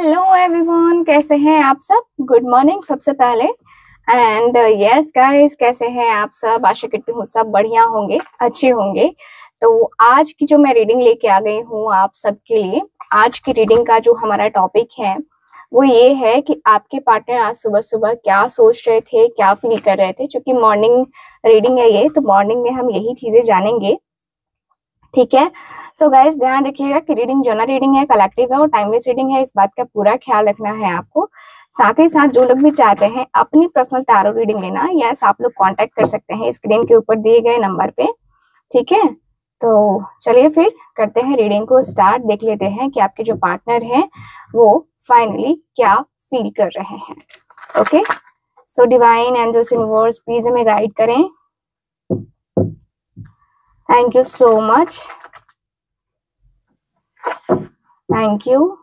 Hello everyone, कैसे हैं आप सब। गुड मॉर्निंग सबसे पहले। एंड यस गाइस, कैसे हैं आप सब। आशा करती हूँ सब बढ़िया होंगे, अच्छे होंगे। तो आज की जो मैं रीडिंग लेके आ गई हूँ आप सबके लिए, आज की रीडिंग का जो हमारा टॉपिक है वो ये है कि आपके पार्टनर आज सुबह सुबह क्या सोच रहे थे, क्या फील कर रहे थे। क्योंकि मॉर्निंग रीडिंग है ये, तो मॉर्निंग में हम यही चीजें जानेंगे, ठीक है। सो गाइस, ध्यान रखिएगा कि रीडिंग जनरल रीडिंग है, कलेक्टिव है और टाइमलेस रीडिंग है। इस बात का पूरा ख्याल रखना है आपको। साथ ही साथ जो लोग भी चाहते हैं अपनी पर्सनल टैरो रीडिंग लेना, यस आप लोग कांटेक्ट कर सकते हैं स्क्रीन के ऊपर दिए गए नंबर पे, ठीक है। तो चलिए फिर करते हैं रीडिंग को स्टार्ट। देख लेते हैं कि आपके जो पार्टनर हैं वो फाइनली क्या फील कर रहे हैं। Okay, so divine angels universe please हमें गाइड करें। Thank you so much, thank you.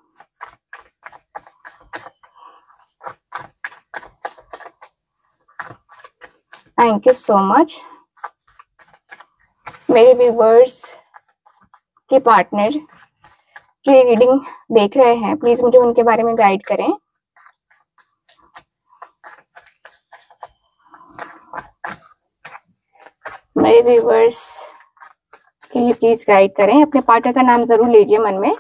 Thank you so much. मेरे व्यूवर्स के पार्टनर जो ये रीडिंग देख रहे हैं, प्लीज मुझे उनके बारे में गाइड करें। मेरे व्यूवर्स के लिए प्लीज गाइड करें। अपने पार्टनर का नाम जरूर लीजिए मन में।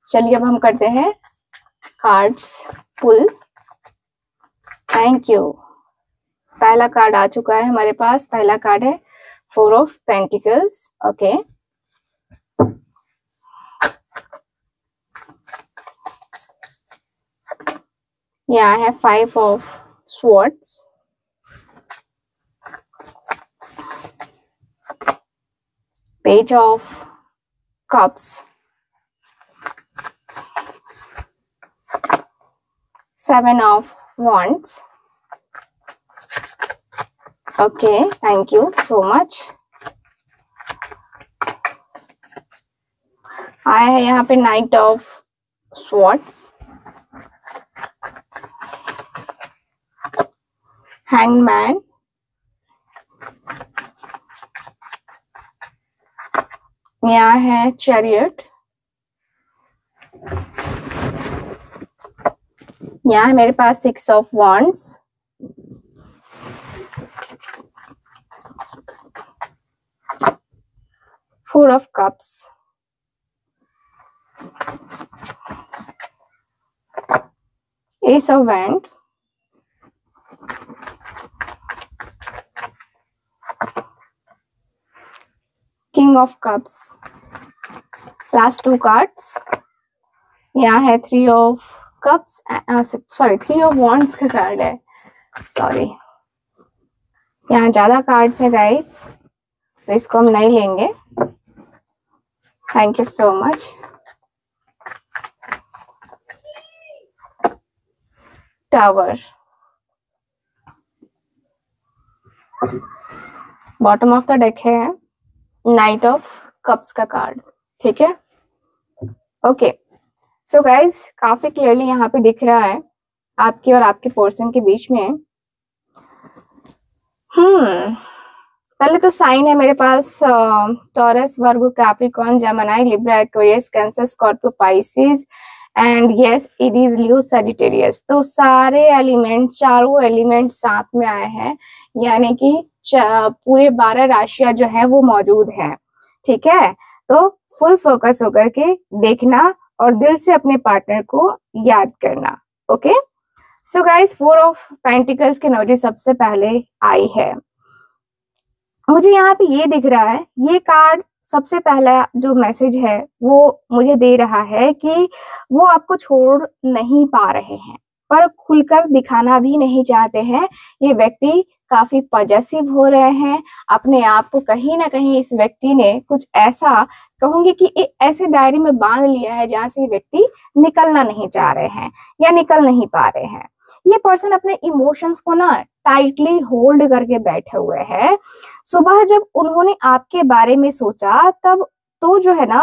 चलिए अब हम करते हैं कार्ड्स पुल। Thank you. पहला कार्ड आ चुका है हमारे पास। पहला कार्ड है 4 ऑफ पेंटिकल्स। ओके, यहाँ है 5 of swords, page of cups, 7 of wands। Okay, thank you so much. आया है यहाँ पे नाइट ऑफ स्वॉर्ड्स, हैंगमैन, यहाँ है चैरियट, यहाँ है मेरे पास 6 of wands, four of cups, S of wand, king of cups. Last 2 cards, यहाँ है 3 of cups, sorry 3 of wands का कार्ड है, सॉरी यहाँ ज्यादा कार्ड्स है गाइस, तो इसको हम नहीं लेंगे। Thank you so much. Tower, bottom of the deck है नाइट ऑफ कप्स का कार्ड, ठीक है। ओके, सो गाइज काफी क्लियरली यहाँ पे दिख रहा है आपके और आपके पर्सन के बीच में। पहले तो साइन है मेरे पास Taurus, Virgo, Capricorn, Gemini, Libra, Aquarius, Cancer, Scorpio, Pisces and yes it is Leo, Sagittarius. तो सारे एलिमेंट, चारों एलिमेंट साथ में आए हैं, यानी कि पूरे 12 राशियां जो है वो मौजूद हैं, ठीक है। तो फुल फोकस होकर के देखना और दिल से अपने पार्टनर को याद करना। Okay, so guys 4 of pentacles की एनर्जी सबसे पहले आई है। मुझे यहाँ पे ये दिख रहा है, ये कार्ड सबसे पहला जो मैसेज है वो मुझे दे रहा है कि वो आपको छोड़ नहीं पा रहे हैं, पर खुलकर दिखाना भी नहीं चाहते हैं। ये व्यक्ति काफी पॉजेसिव हो रहे हैं अपने आप को। कहीं ना कहीं इस व्यक्ति ने कुछ ऐसा, कहूंगी कि ऐसे दायरे में बांध लिया है जहां से व्यक्ति निकलना नहीं चाह रहे हैं या निकल नहीं पा रहे हैं। ये पर्सन अपने इमोशंस को ना टाइटली होल्ड करके बैठे हुए हैं। सुबह जब उन्होंने आपके बारे में सोचा तब तो जो है ना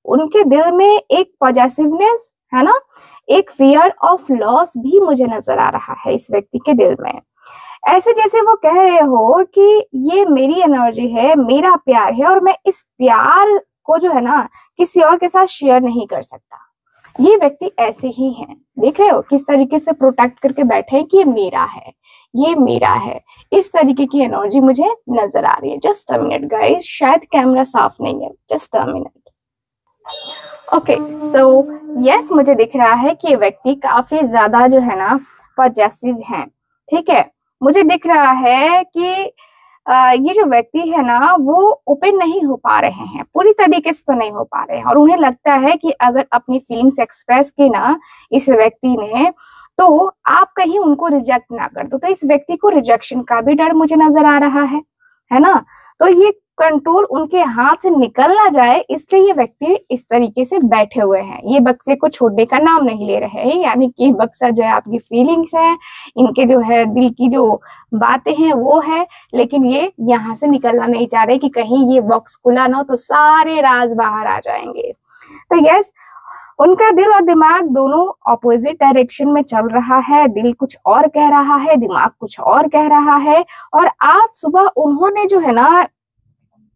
उनके दिल में एक पॉजेसिवनेस है ना, एक फियर ऑफ लॉस भी मुझे नजर आ रहा है इस व्यक्ति के दिल में। ऐसे जैसे वो कह रहे हो कि ये मेरी एनर्जी है, मेरा प्यार है और मैं इस प्यार को जो है ना किसी और के साथ शेयर नहीं कर सकता। ये व्यक्ति ऐसे ही हैं, देख रहे हो किस तरीके से प्रोटेक्ट करके बैठे हैं कि ये मेरा है, ये मेरा है। इस तरीके की एनर्जी मुझे नजर आ रही है। जस्ट अ मिनट गाइस, शायद कैमरा साफ नहीं है, just a minute. Okay so yes, मुझे दिख रहा है कि ये व्यक्ति काफी ज्यादा जो है ना पॉजेसिव है। ठीक है, मुझे दिख रहा है कि ये जो व्यक्ति है ना वो ओपन नहीं हो पा रहे हैं, पूरी तरीके से तो नहीं हो पा रहे हैं, और उन्हें लगता है कि अगर अपनी फीलिंग्स एक्सप्रेस की ना इस व्यक्ति ने, तो आप कहीं उनको रिजेक्ट ना कर दो। तो इस व्यक्ति को रिजेक्शन का भी डर मुझे नजर आ रहा है ना। तो ये कंट्रोल उनके हाथ से निकल ना जाए, इसलिए ये व्यक्ति इस तरीके से बैठे हुए हैं। ये बक्से को छोड़ने का नाम नहीं ले रहे हैं, यानी कि बक्सा जो है आपकी फीलिंग्स है, इनके जो है दिल की जो बातें हैं वो है, लेकिन ये यहाँ से निकलना नहीं चाह रहे कि कहीं ये बॉक्स खुला ना हो तो सारे राज बाहर आ जाएंगे। तो यस, उनका दिल और दिमाग दोनों ऑपोजिट डायरेक्शन में चल रहा है। दिल कुछ और कह रहा है, दिमाग कुछ और कह रहा है। और आज सुबह उन्होंने जो है ना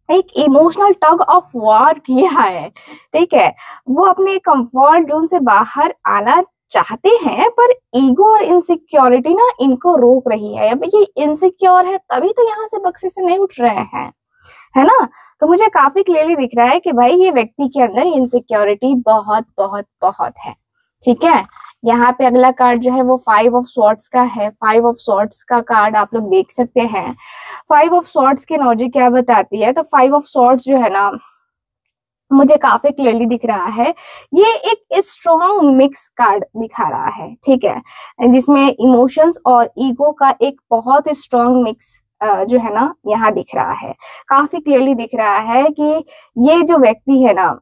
एक इमोशनल टग ऑफ वॉर किया है। ठीक है, वो अपने कंफर्ट जोन से बाहर आना चाहते हैं, पर ईगो और इनसिक्योरिटी ना इनको रोक रही है। अब ये इनसिक्योर है तभी तो यहाँ से बक्से से नहीं उठ रहे हैं, है ना। तो मुझे काफी क्लियरली दिख रहा है कि भाई ये व्यक्ति के अंदर इनसिक्योरिटी बहुत बहुत बहुत है। ठीक है, यहाँ पे अगला कार्ड जो है वो 5 ऑफ स्वॉर्ड्स का है। 5 ऑफ स्वॉर्ड्स का कार्ड आप लोग देख सकते हैं। 5 ऑफ स्वॉर्ड्स की एनर्जी क्या बताती है, तो 5 ऑफ स्वॉर्ड्स जो है ना मुझे काफी क्लियरली दिख रहा है, ये एक स्ट्रॉन्ग मिक्स कार्ड दिखा रहा है। ठीक है, जिसमें इमोशंस और ईगो का एक बहुत स्ट्रॉन्ग मिक्स जो है ना यहाँ दिख रहा है। काफी क्लियरली दिख रहा है कि ये जो व्यक्ति है ना,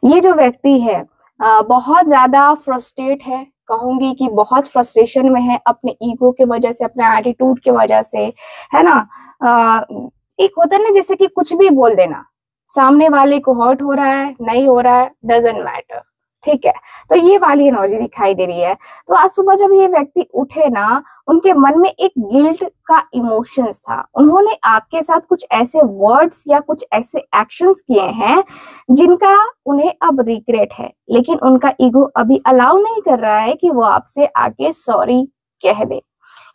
ये जो व्यक्ति है बहुत ज्यादा फ्रस्ट्रेट है, कहूंगी कि बहुत फ्रस्ट्रेशन में है अपने ईगो के वजह से, अपने एटीट्यूड के वजह से, है ना। एक होता है ना जैसे कि कुछ भी बोल देना, सामने वाले को हर्ट हो रहा है नहीं हो रहा है डजंट मैटर। ठीक है, तो ये वाली एनर्जी दिखाई दे रही है। तो आज सुबह जब ये व्यक्ति उठे ना, उनके मन में एक गिल्ट का इमोशंस था। उन्होंने आपके साथ कुछ ऐसे वर्ड्स या कुछ ऐसे एक्शंस किए हैं जिनका उन्हें अब रिग्रेट है, लेकिन उनका ईगो अभी अलाउ नहीं कर रहा है कि वो आपसे आके सॉरी कह दे,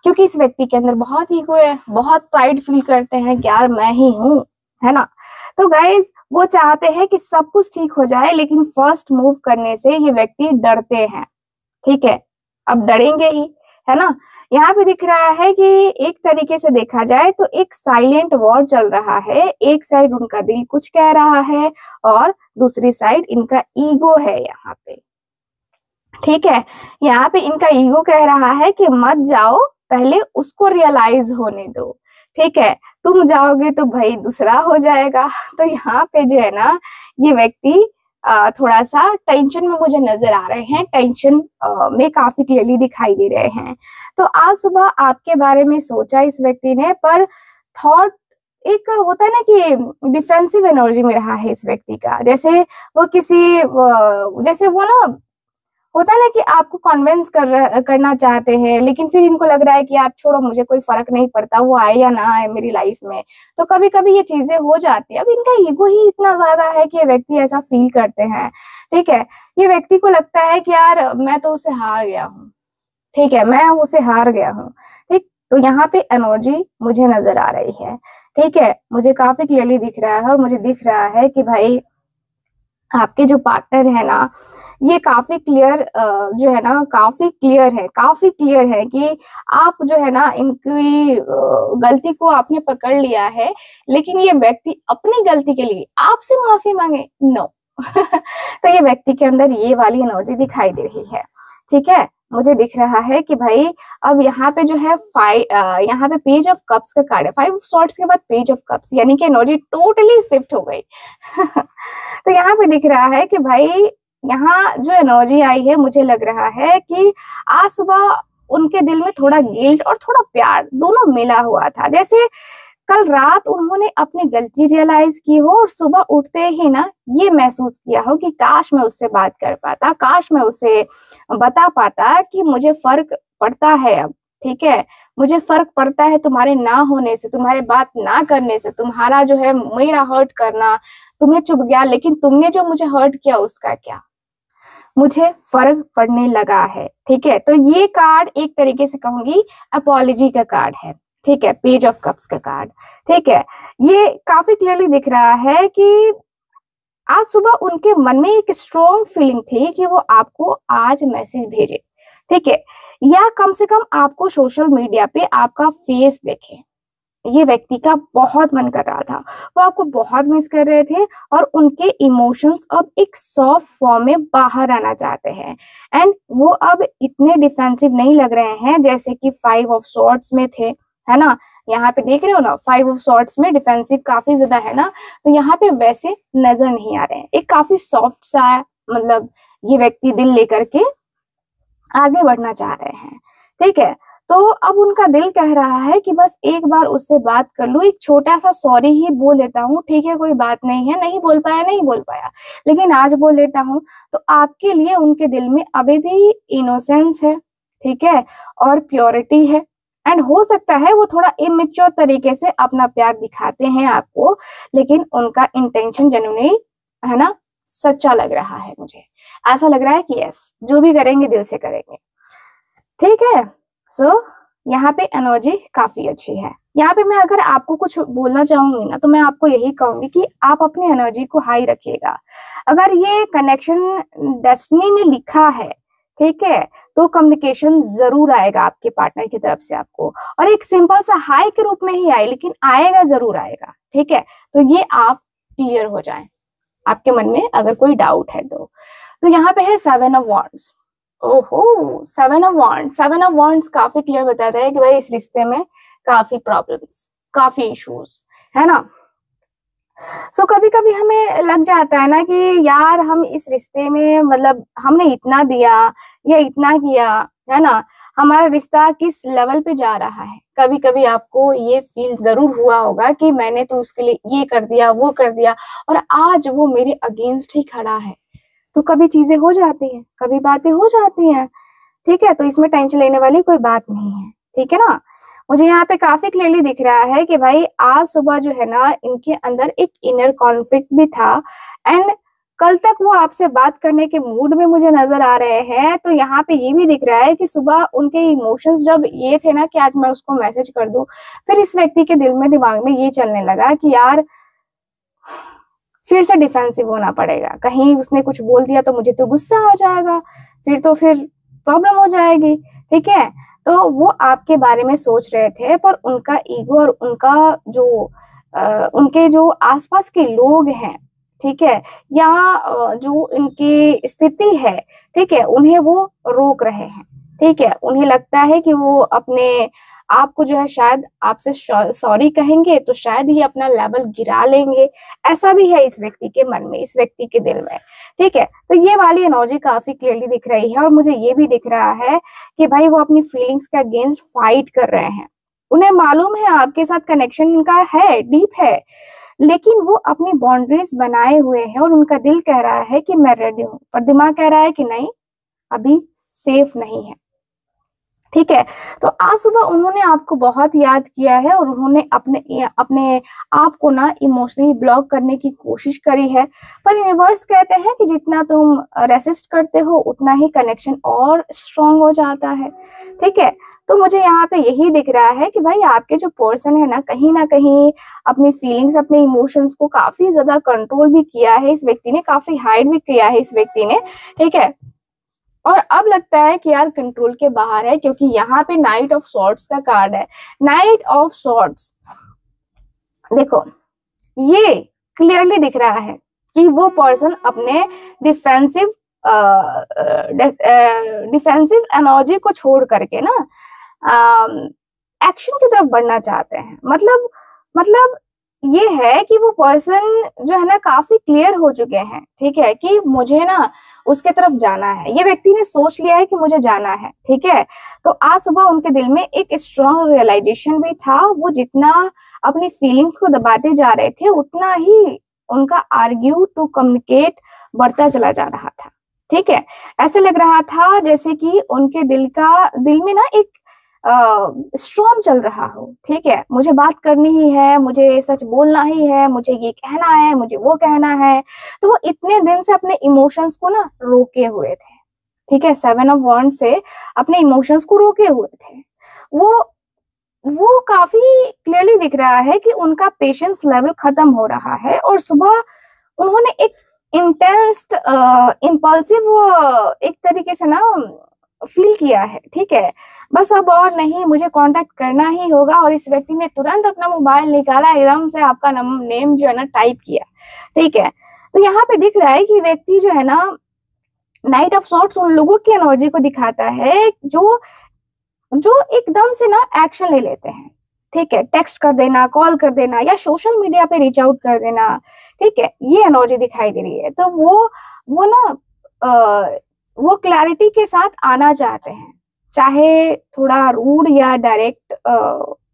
क्योंकि इस व्यक्ति के अंदर बहुत ईगो है, बहुत प्राइड फील करते हैं कि यार मैं ही हूँ, है ना। तो गाइज वो चाहते हैं कि सब कुछ ठीक हो जाए, लेकिन फर्स्ट मूव करने से ये व्यक्ति डरते हैं। ठीक है, अब डरेंगे ही, है ना। यहाँ पे दिख रहा है कि एक तरीके से देखा जाए तो एक साइलेंट वॉर चल रहा है। एक साइड उनका दिल कुछ कह रहा है और दूसरी साइड इनका ईगो है यहाँ पे। ठीक है, यहाँ पे इनका ईगो कह रहा है कि मत जाओ, पहले उसको रियलाइज होने दो। ठीक है, तुम जाओगे तो भाई दूसरा हो जाएगा। तो यहाँ पे जो है ना ये व्यक्ति थोड़ा सा टेंशन में मुझे नजर आ रहे हैं, टेंशन में काफी क्लियरली दिखाई दे रहे हैं। तो आज सुबह आपके बारे में सोचा इस व्यक्ति ने, पर थॉट एक होता है ना कि डिफेंसिव एनर्जी में रहा है इस व्यक्ति का। जैसे वो किसी जैसे वो ना होता है ना कि आपको कन्विंस करना चाहते हैं, लेकिन फिर इनको लग रहा है कि यार छोड़ो, मुझे कोई फर्क नहीं पड़ता वो आए या ना आए मेरी लाइफ में। तो कभी कभी ये चीजें हो जाती है। अब इनका ईगो ही इतना ज्यादा है कि ये व्यक्ति ऐसा फील करते हैं। ठीक है, ये व्यक्ति को लगता है कि यार मैं तो उसे हार गया हूँ। ठीक है, मैं उसे हार गया हूँ। ठीक, तो यहाँ पे एनर्जी मुझे नजर आ रही है। ठीक है, मुझे काफी क्लियरली दिख रहा है और मुझे दिख रहा है कि भाई आपके जो पार्टनर है ना ये काफी क्लियर जो है ना काफी क्लियर है कि आप जो है ना इनकी गलती को आपने पकड़ लिया है, लेकिन ये व्यक्ति अपनी गलती के लिए आपसे माफी मांगे, नो। तो ये व्यक्ति के अंदर ये वाली एनर्जी दिखाई दे रही है। ठीक है, मुझे दिख रहा है कि भाई अब यहाँ पे जो है यहाँ पे पेज ऑफ कप्स का कार्ड है। 5 ऑफ स्वॉर्ड्स के बाद पेज ऑफ कप्स, यानी कि एनर्जी टोटली शिफ्ट हो गई। तो यहाँ पे दिख रहा है कि भाई यहाँ जो एनर्जी आई है, मुझे लग रहा है कि आज सुबह उनके दिल में थोड़ा गिल्ट और थोड़ा प्यार दोनों मिला हुआ था। जैसे कल रात उन्होंने अपनी गलती रियलाइज की हो और सुबह उठते ही ना ये महसूस किया हो कि काश मैं उससे बात कर पाता, काश मैं उसे बता पाता कि मुझे फर्क पड़ता है अब। ठीक है, मुझे फर्क पड़ता है तुम्हारे ना होने से, तुम्हारे बात ना करने से, तुम्हारा जो है मेरा हर्ट करना, तुम्हें चुभ गया, लेकिन तुमने जो मुझे हर्ट किया उसका क्या। मुझे फर्क पड़ने लगा है। ठीक है, तो ये कार्ड एक तरीके से कहूंगी अपॉलॉजी का कार्ड है। ठीक है, पेज ऑफ कप्स का कार्ड। ठीक है, ये काफी क्लियरली दिख रहा है कि आज सुबह उनके मन में एक स्ट्रॉन्ग फीलिंग थी कि वो आपको आज मैसेज भेजे। ठीक है, या कम से कम आपको सोशल मीडिया पे आपका फेस देखे। ये व्यक्ति का बहुत मन कर रहा था, वो आपको बहुत मिस कर रहे थे और उनके इमोशंस अब एक सॉफ्ट फॉर्म में बाहर आना चाहते हैं। एंड वो अब इतने डिफेंसिव नहीं लग रहे हैं जैसे कि 5 ऑफ सॉर्ड्स में थे, है ना। यहाँ पे देख रहे हो ना, 5 ऑफ सॉर्ड्स में डिफेंसिव काफी ज्यादा है ना, तो यहाँ पे वैसे नजर नहीं आ रहे हैं। एक काफी सॉफ्ट सा, मतलब ये व्यक्ति दिल लेकर के आगे बढ़ना चाह रहे हैं। ठीक है, तो अब उनका दिल कह रहा है कि बस एक बार उससे बात कर लूं, एक छोटा सा सॉरी ही बोल देता हूँ। ठीक है, कोई बात नहीं है, नहीं बोल पाया, लेकिन आज बोल देता हूँ तो आपके लिए उनके दिल में अभी भी इनोसेंस है। ठीक है, और प्योरिटी है। एंड हो सकता है वो थोड़ा इमेच्योर तरीके से अपना प्यार दिखाते हैं आपको, लेकिन उनका इंटेंशन जेन्युइनली, है ना, सच्चा लग रहा है। मुझे ऐसा लग रहा है कि यस, जो भी करेंगे दिल से करेंगे। ठीक है, सो यहाँ पे एनर्जी काफी अच्छी है। यहाँ पे मैं अगर आपको कुछ बोलना चाहूंगी ना, तो मैं आपको यही कहूंगी कि आप अपनी एनर्जी को हाई रखिएगा। अगर ये कनेक्शन डेस्टिनी ने लिखा है, ठीक है, तो कम्युनिकेशन जरूर आएगा आपके पार्टनर की तरफ से आपको, और एक सिंपल सा हाई के रूप में ही आए, लेकिन आएगा, जरूर आएगा। ठीक है, तो ये आप क्लियर हो जाए आपके मन में अगर कोई डाउट है तो यहाँ पे है 7 ऑफ वॉन्ड्स। ओहो, 7 ऑफ वॉन्ड्स काफी क्लियर बताता है कि भाई इस रिश्ते में काफी प्रॉब्लम्स, काफी इश्यूज, है ना। सो कभी कभी हमें लग जाता है ना कि यार हम इस रिश्ते में, मतलब हमने इतना दिया या इतना किया, है ना, हमारा रिश्ता किस लेवल पे जा रहा है। कभी कभी आपको ये फील जरूर हुआ होगा कि मैंने तो उसके लिए ये कर दिया, वो कर दिया, और आज वो मेरे अगेंस्ट ही खड़ा है। तो कभी चीजें हो जाती हैं, कभी बातें हो जाती हैं। ठीक है, तो इसमें टेंशन लेने वाली कोई बात नहीं है। ठीक है ना, मुझे यहाँ पे काफी क्लियरली दिख रहा है कि भाई आज सुबह जो है ना, इनके अंदर एक इनर कॉन्फ्लिक्ट भी था। एंड कल तक वो आपसे बात करने के मूड में मुझे नजर आ रहे हैं। तो यहाँ पे ये भी दिख रहा है कि सुबह उनके इमोशंस जब ये थे ना कि आज मैं उसको मैसेज कर दूं, फिर इस व्यक्ति के दिल में, दिमाग में ये चलने लगा कि यार फिर से डिफेंसिव होना पड़ेगा, कहीं उसने कुछ बोल दिया तो मुझे तो गुस्सा आ जाएगा, फिर प्रॉब्लम हो जाएगी। ठीक है, तो वो आपके बारे में सोच रहे थे, पर उनका ईगो और उनका जो उनके जो आसपास के लोग हैं, ठीक है, या जो इनकी स्थिति है, ठीक है, उन्हें वो रोक रहे हैं। ठीक है, उन्हें लगता है कि वो अपने आपको जो है शायद आपसे सॉरी कहेंगे तो शायद ये अपना लेवल गिरा लेंगे। ऐसा भी है इस व्यक्ति के मन में, इस व्यक्ति के दिल में। ठीक है, तो ये वाली एनर्जी काफी क्लियरली दिख रही है। और मुझे ये भी दिख रहा है कि भाई वो अपनी फीलिंग्स के अगेंस्ट फाइट कर रहे हैं। उन्हें मालूम है आपके साथ कनेक्शन इनका है, डीप है, लेकिन वो अपनी बाउंड्रीज बनाए हुए हैं और उनका दिल कह रहा है कि मैं रेडी हूं, पर दिमाग कह रहा है कि नहीं, अभी सेफ नहीं है। ठीक है, तो आज सुबह उन्होंने आपको बहुत याद किया है और उन्होंने अपने आप को ना इमोशनली ब्लॉक करने की कोशिश करी है। पर यूनिवर्स कहते हैं कि जितना तुम रेसिस्ट करते हो उतना ही कनेक्शन और स्ट्रांग हो जाता है। ठीक है, तो मुझे यहाँ पे यही दिख रहा है कि भाई आपके जो पर्सन है ना कहीं अपनी फीलिंग्स, अपने इमोशंस को काफी ज्यादा कंट्रोल भी किया है इस व्यक्ति ने, काफी हाइड भी किया है इस व्यक्ति ने। ठीक है, और अब लगता है कि यार कंट्रोल के बाहर है, क्योंकि यहाँ पे नाइट ऑफ सॉर्ड्स का कार्ड है। नाइट ऑफ सॉर्ड्स, देखो ये क्लियरली दिख रहा है कि वो पर्सन अपने डिफेंसिव एनर्जी को छोड़ करके ना एक्शन की तरफ बढ़ना चाहते हैं। मतलब ये है कि वो पर्सन जो है ना काफी क्लियर हो चुके हैं। ठीक है, कि मुझे ना उसके तरफ जाना है, ये व्यक्ति ने सोच लिया है कि मुझे जाना है। ठीक है, तो आज सुबह उनके दिल में एक स्ट्रॉन्ग रियलाइजेशन भी था। वो जितना अपनी फीलिंग्स को दबाते जा रहे थे उतना ही उनका आर्ग्यू टू कम्युनिकेट बढ़ता चला जा रहा था। ठीक है, ऐसे लग रहा था जैसे कि उनके दिल में ना एक स्ट्रॉन्ग चल रहा हो, ठीक है, मुझे बात करनी ही है, मुझे सच बोलना ही है, मुझे ये कहना है, मुझे वो कहना है, तो वो इतने दिन से अपने इमोशंस को ना रोके हुए थे, ठीक है, 7 ऑफ वांड से अपने इमोशंस को रोके हुए थे। वो वो काफी क्लियरली दिख रहा है कि उनका पेशेंस लेवल खत्म हो रहा है और सुबह उन्होंने एक इंटेंस इम्पल्सिव एक तरीके से ना फील किया है, ठीक है, बस अब और नहीं, मुझे कांटेक्ट करना ही होगा। और इस व्यक्ति ने तुरंत अपना मोबाइल निकाला, एकदम से आपका नेम जो है ना टाइप किया, ठीक है। तो यहाँ पे दिख रहा है कि व्यक्ति जो है ना नाइट ऑफ सॉर्ट्स उन लोगों की एनर्जी को दिखाता है जो जो एकदम से ना एक्शन ले लेते हैं, ठीक है, टेक्स्ट कर देना, कॉल कर देना या सोशल मीडिया पे रीच आउट कर देना, ठीक है, ये एनर्जी दिखाई दे रही है। तो वो ना वो क्लैरिटी के साथ आना चाहते हैं, चाहे थोड़ा रूड या डायरेक्ट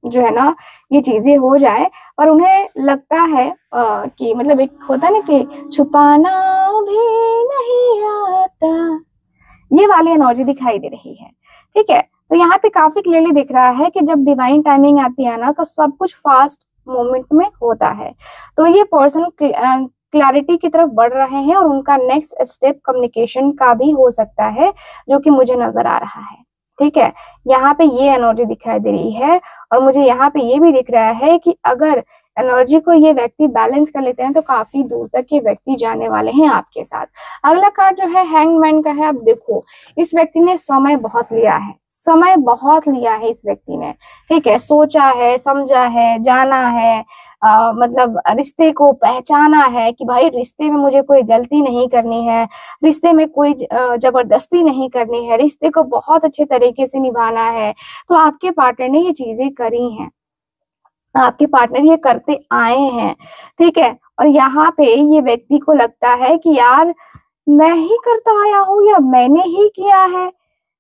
जो है ना ये चीजें हो जाए, पर उन्हें लगता है कि मतलब एक होता है ना कि छुपाना भी नहीं आता, ये वाली एनर्जी दिखाई दे रही है, ठीक है। तो यहाँ पे काफी क्लियरली दिख रहा है कि जब डिवाइन टाइमिंग आती है ना तो सब कुछ फास्ट मोमेंट में होता है। तो ये पर्सन क्लैरिटी की तरफ बढ़ रहे हैं और उनका नेक्स्ट स्टेप कम्युनिकेशन का भी हो सकता है, जो कि मुझे नजर आ रहा है, ठीक है। यहाँ पे ये एनर्जी दिखाई दे रही है और मुझे यहाँ पे ये भी दिख रहा है कि अगर एनर्जी को ये व्यक्ति बैलेंस कर लेते हैं तो काफी दूर तक ये व्यक्ति जाने वाले हैं आपके साथ। अगला कार्ड जो है हैंगमैन का है। अब देखो, इस व्यक्ति ने समय बहुत लिया है, समय बहुत लिया है इस व्यक्ति ने, ठीक है, सोचा है, समझा है, जाना है, मतलब रिश्ते को पहचाना है कि भाई रिश्ते में मुझे कोई गलती नहीं करनी है, रिश्ते में कोई जबरदस्ती नहीं करनी है, रिश्ते को बहुत अच्छे तरीके से निभाना है। तो आपके पार्टनर ने ये चीजें करी हैं, आपके पार्टनर ये करते आए हैं, ठीक है। और यहाँ पे ये व्यक्ति को लगता है कि यार मैं ही करता आया हूँ या मैंने ही किया है,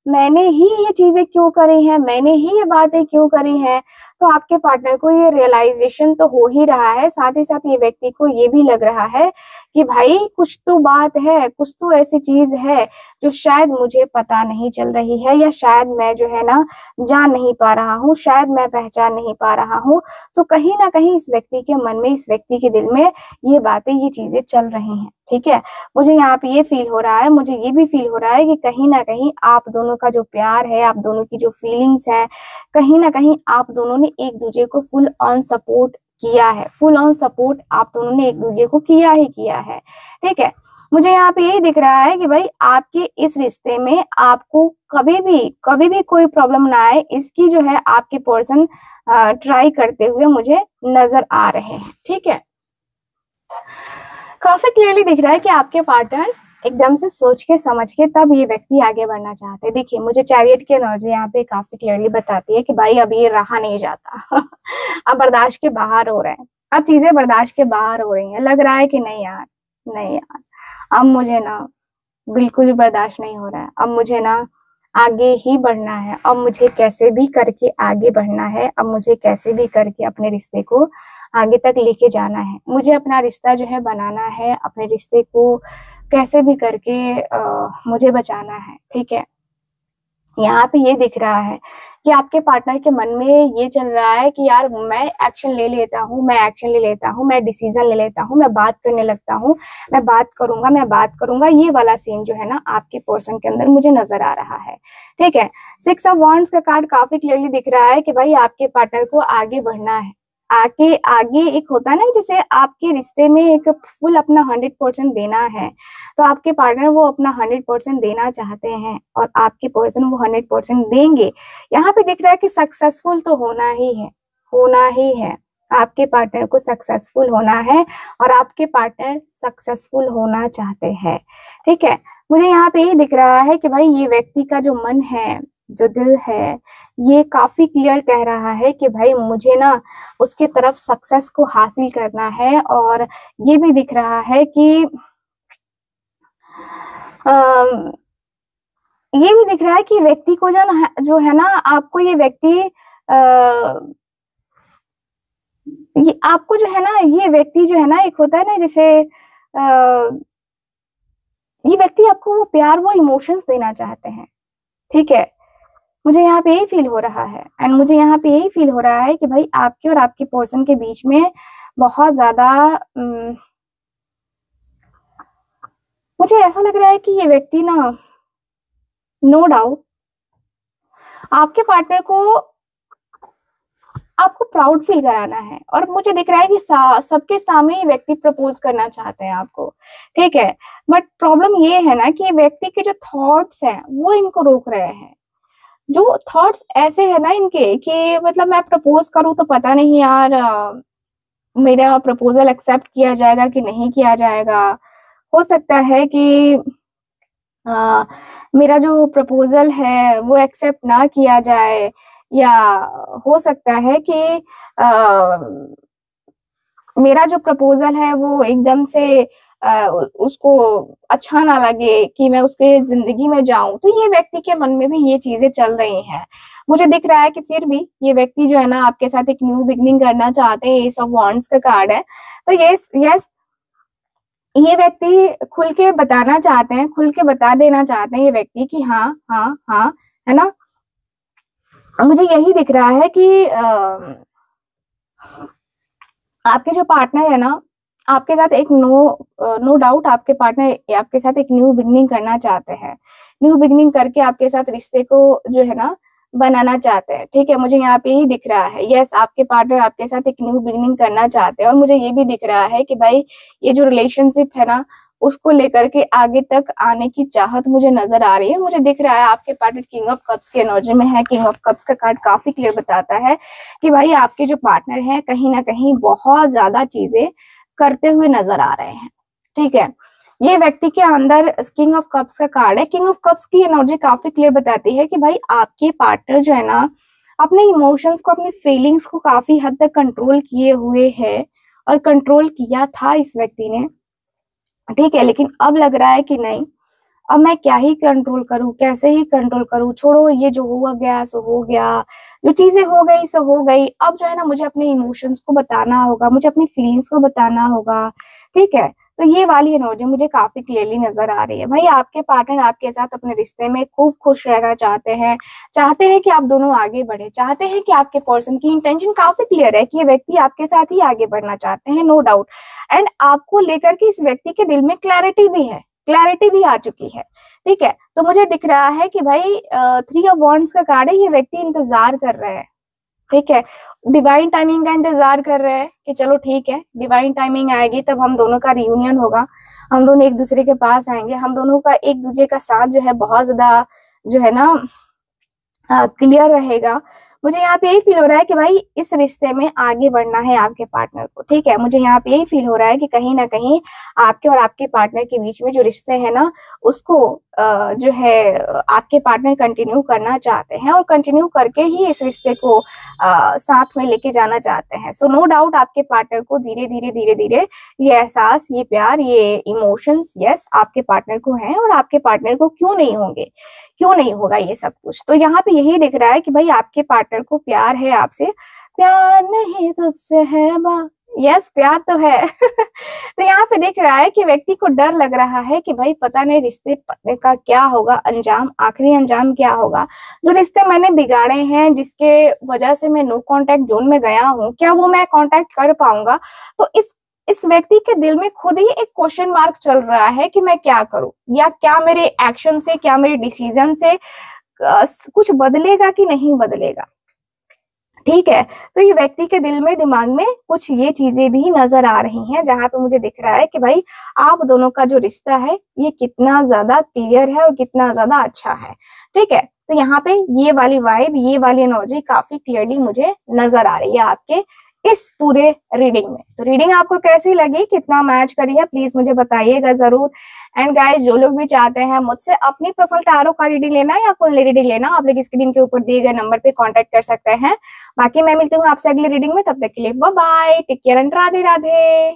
मैंने ही ये चीजें क्यों करी हैं, मैंने ही ये बातें क्यों करी हैं। तो आपके पार्टनर को ये रियलाइजेशन तो हो ही रहा है, साथ ही साथ ये व्यक्ति को ये भी लग रहा है कि भाई कुछ तो बात है, कुछ तो ऐसी चीज है जो शायद मुझे पता नहीं चल रही है, या शायद मैं जो है ना जान नहीं पा रहा हूँ, शायद मैं पहचान नहीं पा रहा हूँ। तो कहीं ना कहीं इस व्यक्ति के मन में, इस व्यक्ति के दिल में ये बातें, ये चीजें चल रही हैं, ठीक है। मुझे यहाँ पे ये फील हो रहा है, मुझे ये भी फील हो रहा है कि कहीं ना कहीं आप दोनों का जो प्यार है, आप दोनों की जो फीलिंग्स है, कहीं ना कहीं आप दोनों ने एक दूसरे को फुल ऑन सपोर्ट किया है, फुल ऑन सपोर्ट आप दोनों ने एक दूसरे को किया ही किया है, ठीक है। मुझे यहाँ पे यही दिख रहा है कि भाई आपके इस रिश्ते में आपको कभी भी कोई प्रॉब्लम ना आए, इसकी जो है आपके पर्सन ट्राई करते हुए मुझे नजर आ रहे हैं, ठीक है। काफी क्लियरली दिख रहा है कि आपके पार्टनर एकदम से सोच के समझ के तब ये व्यक्ति आगे बढ़ना चाहते हैं। देखिए, मुझे चैरियट की एनर्जी यहाँ पे काफी क्लियरली बताती है कि भाई अब ये रहा नहीं जाता अब बर्दाश्त के बाहर हो रहे हैं, अब चीजें बर्दाश्त के बाहर हो रही हैं, लग रहा है कि नहीं यार, नहीं यार, अब मुझे ना बिल्कुल भी बर्दाश्त नहीं हो रहा है, अब मुझे ना आगे ही बढ़ना है, अब मुझे कैसे भी करके आगे बढ़ना है, अब मुझे कैसे भी करके अपने रिश्ते को आगे तक लेके जाना है, मुझे अपना रिश्ता जो है बनाना है, अपने रिश्ते को कैसे भी करके मुझे बचाना है, ठीक है। यहाँ पे ये दिख रहा है कि आपके पार्टनर के मन में ये चल रहा है कि यार मैं एक्शन ले लेता हूँ, मैं एक्शन ले लेता हूँ, मैं डिसीजन ले लेता हूँ, मैं बात करने लगता हूँ, मैं बात करूंगा, मैं बात करूंगा। ये वाला सीन जो है ना आपके पर्सन के अंदर मुझे नजर आ रहा है, ठीक है। 6 ऑफ वांड्स का कार्ड काफी क्लियरली दिख रहा है कि भाई आपके पार्टनर को आगे बढ़ना है, आगे आगे एक होता है ना, जैसे आपके रिश्ते में एक फुल अपना 100% देना है, तो आपके पार्टनर वो अपना 100% देना चाहते हैं और आपके पर्सन वो 100% देंगे। यहाँ पे दिख रहा है कि सक्सेसफुल तो होना ही है, होना ही है, आपके पार्टनर को सक्सेसफुल होना है और आपके पार्टनर सक्सेसफुल होना चाहते हैं, ठीक है। मुझे यहाँ पे ये दिख रहा है कि भाई ये व्यक्ति का जो मन है, जो दिल है, ये काफी क्लियर कह रहा है कि भाई मुझे ना उसके तरफ सक्सेस को हासिल करना है। और ये भी दिख रहा है कि ये भी दिख रहा है कि व्यक्ति को जो है ना आपको ये व्यक्ति ये आपको जो है ना, ये व्यक्ति जो है ना, एक होता है ना जैसे ये व्यक्ति आपको वो प्यार, वो इमोशंस देना चाहते हैं, ठीक है। मुझे यहाँ पे यही फील हो रहा है, एंड मुझे यहाँ पे यही फील हो रहा है कि भाई आपके और आपके पर्सन के बीच में बहुत ज्यादा मुझे ऐसा लग रहा है कि ये व्यक्ति ना, नो डाउट आपके पार्टनर को आपको प्राउड फील कराना है, और मुझे दिख रहा है कि सबके सामने ये व्यक्ति प्रपोज करना चाहते हैं आपको, ठीक है। बट प्रॉब्लम ये है ना कि व्यक्ति के जो थॉट्स हैं वो इनको रोक रहे हैं। जो थॉट्स ऐसे है ना इनके कि मतलब मैं प्रपोज करूं तो पता नहीं यार मेरा प्रपोजल एक्सेप्ट किया जाएगा कि नहीं किया जाएगा। हो सकता है कि आ, मेरा जो प्रपोजल है वो एक्सेप्ट ना किया जाए, या हो सकता है कि मेरा जो प्रपोजल है वो एकदम से उसको अच्छा ना लगे कि मैं उसके जिंदगी में जाऊं। तो ये व्यक्ति के मन में भी ये चीजें चल रही हैं। मुझे दिख रहा है कि फिर भी ये व्यक्ति जो है ना आपके साथ एक न्यू बिगनिंग करना चाहते हैं। एस ऑफ वॉन्ड्स का कार्ड है, तो यस यस ये व्यक्ति खुल के बताना चाहते हैं, खुल के बता देना चाहते हैं ये व्यक्ति कि हाँ हाँ हाँ, है ना। मुझे यही दिख रहा है कि आपके जो पार्टनर है ना आपके साथ एक नो डाउट आपके पार्टनर आपके साथ एक न्यू बिगनिंग करना चाहते हैं। न्यू बिगनिंग करके आपके साथ रिश्ते को जो है ना बनाना चाहते हैं, ठीक है। मुझे यहाँ पे ही दिख रहा है, यस आपके पार्टनर आपके साथ एक न्यू बिगनिंग करना चाहते हैं। और मुझे ये भी दिख रहा है कि भाई ये जो रिलेशनशिप है ना उसको लेकर के आगे तक आने की चाहत मुझे नजर आ रही है। मुझे दिख रहा है आपके पार्टनर किंग ऑफ कप्स के एनर्जी में है। किंग ऑफ कप्स का कार्ड काफी क्लियर बताता है कि भाई आपके जो पार्टनर है कहीं ना कहीं बहुत ज्यादा चीजें करते हुए नजर आ रहे हैं, ठीक है। ये व्यक्ति के अंदर किंग ऑफ कप्स का कार्ड है। किंग ऑफ कप्स की एनर्जी काफी क्लियर बताती है कि भाई आपके पार्टनर जो है ना अपने इमोशंस को अपनी फीलिंग्स को काफी हद तक कंट्रोल किए हुए है, और कंट्रोल किया था इस व्यक्ति ने, ठीक है। लेकिन अब लग रहा है कि नहीं, अब मैं क्या ही कंट्रोल करूं, कैसे ही कंट्रोल करूं, छोड़ो ये जो हो गया सो हो गया, जो चीजें हो गई सो हो गई। अब जो है ना मुझे अपने इमोशंस को बताना होगा, मुझे अपनी फीलिंग्स को बताना होगा, ठीक है। तो ये वाली एनर्जी मुझे काफी क्लियरली नजर आ रही है। भाई आपके पार्टनर आपके साथ अपने रिश्ते में खूब खुश रहना चाहते हैं, चाहते हैं कि आप दोनों आगे बढ़े, चाहते हैं कि आपके पर्सन की इंटेंशन काफी क्लियर है कि ये व्यक्ति आपके साथ ही आगे बढ़ना चाहते हैं, नो डाउट। एंड आपको लेकर के इस व्यक्ति के दिल में क्लैरिटी भी है, क्लैरिटी भी आ चुकी है, ठीक है। तो मुझे दिख रहा है कि भाई 3 ऑफ वॉन्ड्स का कार्ड है, ये व्यक्ति इंतजार कर रहे हैं, ठीक है। डिवाइन टाइमिंग का इंतजार कर रहे हैं कि चलो ठीक है डिवाइन टाइमिंग आएगी तब हम दोनों का रियूनियन होगा, हम दोनों एक दूसरे के पास आएंगे, हम दोनों का एक दूसरे का साथ जो है बहुत ज्यादा जो है ना क्लियर रहेगा। मुझे यहाँ पे यही फील हो रहा है कि भाई इस रिश्ते में आगे बढ़ना है आपके पार्टनर को, ठीक है। मुझे यहाँ पे यही फील हो रहा है कि कहीं ना कहीं आपके और आपके पार्टनर के बीच में जो रिश्ते हैं ना उसको जो है आपके पार्टनर कंटिन्यू करना चाहते हैं, और कंटिन्यू करके ही इस रिश्ते को साथ में लेके जाना चाहते हैं। सो नो डाउट आपके पार्टनर को धीरे धीरे धीरे धीरे ये एहसास, ये प्यार, ये इमोशंस यस आपके पार्टनर को है, और आपके पार्टनर को क्यों नहीं होंगे, क्यों नहीं होगा ये सब कुछ। तो यहाँ पे यही दिख रहा है कि भाई आपके पार्टनर को प्यार है आपसे, प्यार नहीं तुझसे है बा, यस प्यार तो है तो यहाँ पे दिख रहा है कि व्यक्ति को डर लग रहा है कि भाई पता नहीं रिश्ते का क्या होगा अंजाम, आखिरी अंजाम क्या होगा। जो रिश्ते मैंने बिगाड़े हैं जिसके वजह से मैं नो कांटेक्ट जोन में गया हूँ, क्या वो मैं कांटेक्ट कर पाऊंगा। तो इस व्यक्ति के दिल में खुद ही एक क्वेश्चन मार्क चल रहा है कि मैं क्या करूं, या क्या मेरे एक्शन से, क्या मेरे डिसीजन से कुछ बदलेगा कि नहीं बदलेगा, ठीक है। तो ये व्यक्ति के दिल में दिमाग में कुछ ये चीजें भी नजर आ रही हैं, जहां पे मुझे दिख रहा है कि भाई आप दोनों का जो रिश्ता है ये कितना ज्यादा क्लियर है और कितना ज्यादा अच्छा है, ठीक है। तो यहाँ पे ये वाली वाइब, ये वाली एनर्जी काफी क्लियरली मुझे नजर आ रही है आपके इस पूरे रीडिंग में। तो रीडिंग आपको कैसी लगी, कितना मैच करी है, प्लीज मुझे बताइएगा जरूर। एंड गाइस जो लोग भी चाहते हैं मुझसे अपनी पर्सनल टैरो का रीडिंग लेना या फुल रीडिंग लेना, आप लोग स्क्रीन के ऊपर दिए गए नंबर पे कांटेक्ट कर सकते हैं। बाकी मैं मिलती हूँ आपसे अगली रीडिंग में, तब तक के लिए bye bye, take care and Radhe Radhe.